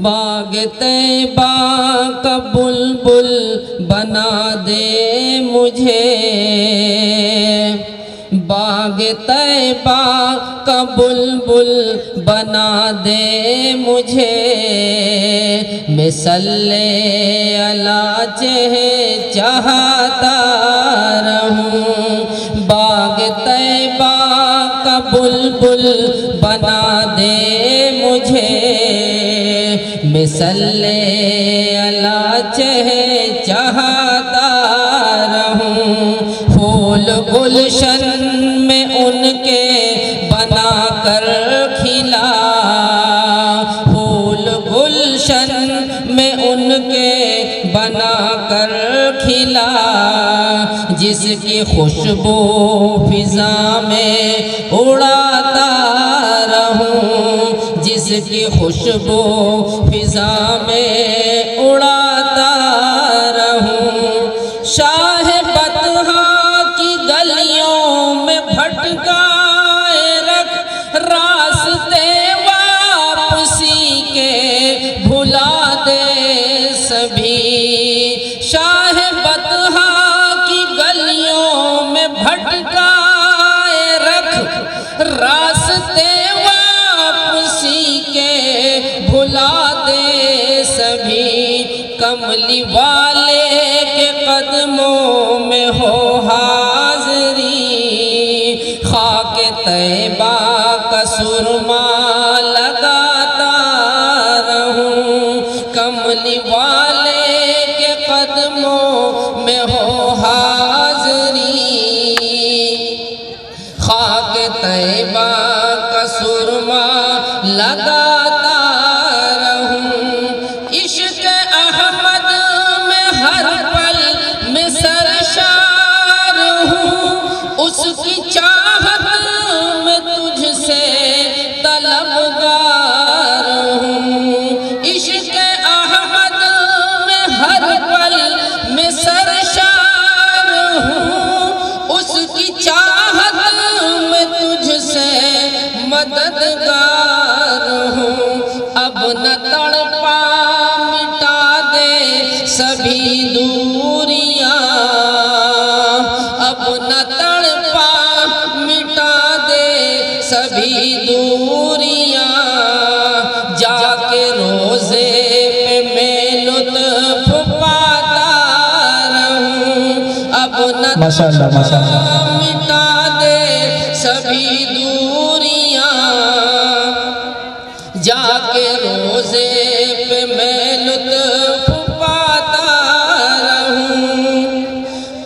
باغ طیبہ کا بلبل بنا دے مجھے، باغ طیبہ کا بلبل بنا دے مجھے، میں صلی علی چاہتا رہوں، باغ طیبہ کا بلبل بنا دے مجھے، میں صلی علی چاہتا رہوں، پھول گلشن میں ان کے بنا کر کھلا، پھول گلشن میں ان کے بنا کر کھلا، جس کی خوشبو فضا میں اڑاتا رہوں، جس کی خوشبو فضا میں اڑاتا رہوں، شاہ بطحا کی گلیوں میں بھٹکائے رکھ، راستے واپسی کے بھلا دے سبھی، شاہ بطحا کی گلیوں میں بھٹکائے رکھ، راستے واپسی کے بھلا دے سبھی، کملی والے کے قدموں میں ہو حاضری، خاک طیبہ کا سرما لگاتا رہوں، کملی والے کے قدموں میں ہو حاضری، خاک طیبہ کا سرما لگاتا رہوں، عشق احمد میں ہر پل میں سرشار ہوں، اس کی چاہت میں تجھ سے طلبگار ہوں، عشق احمد میں ہر پل میں سرشار ہوں، اس کی چاہت میں تجھ سے مددگار ہوں، اب نہ تڑپا مٹا دے سبھی دوریاں، اب نہ تڑپا مٹا دے سبھی دوریاں، جا کے روزے پہ میں لطف پاتا رہوں، اب نہ تڑپا مٹا دے سبھی دوریاں، جا کے روزے پہ میں لطف پاتا رہوں،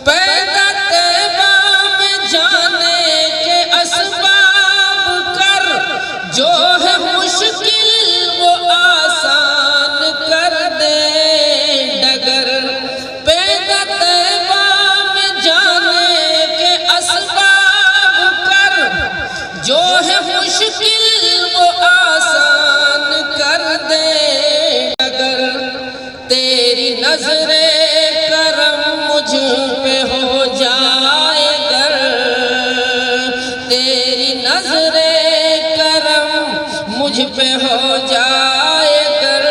پیدا طیبہ میں جانے کے اسباب کر، جو ہے مشکل وہ آسان کر دے ڈگر، پیدا طیبہ میں جانے کے اسباب کر، جو ہے مشکل وہ آسان کر دے ڈگر، تیری نظر کرم مجھ پہ ہو جائے گر، تیری نظر کرم مجھ پہ ہو جائے گر،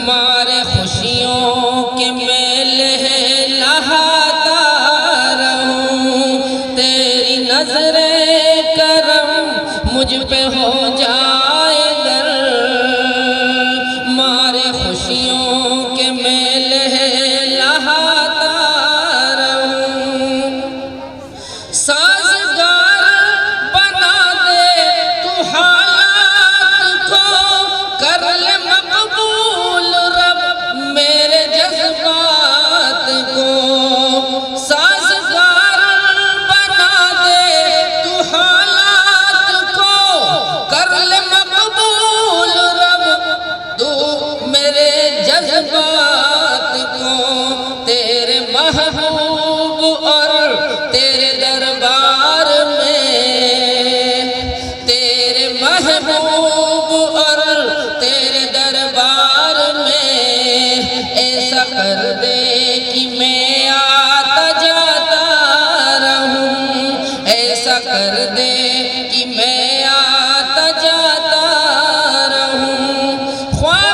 مارے خوشیوں کے میلے لہاتا رہوں، تیری نظر کرم مجھ پہ ہو جائے گر، مارے خوشیوں کے میلے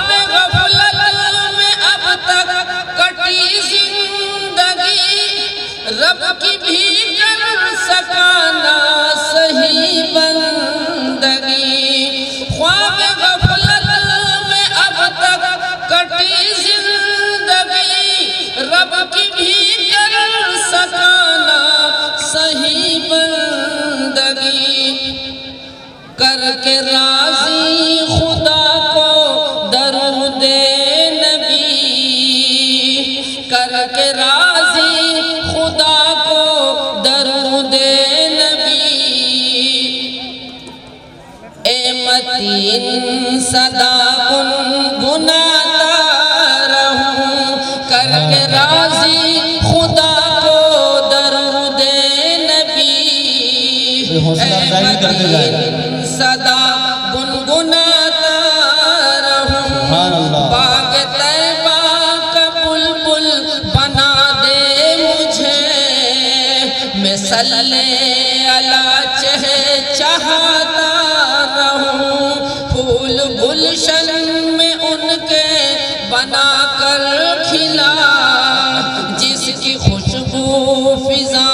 خواب غفلت میں اب تک کٹی زندگی رب کی بھی کر سکانا صحیح بندگی خواب غفلت میں اب تک کٹی زندگی رب کی بھی کر سکانا صحیح بندگی کر کے راضی خدا کو درود نبی کر کے راضی خدا کو درود نبی اے متین صدا گنگناتا رہوں کر کے راضی خدا کو درود نبی اے متین صدا گنگناتا رہوں باغ طیبہ کا بلبل بنا دے مجھے میں صلی علی چہچہاتا رہوں پھول گلشن میں ان کے بنا کر کھلا جس کی خوشبو فضا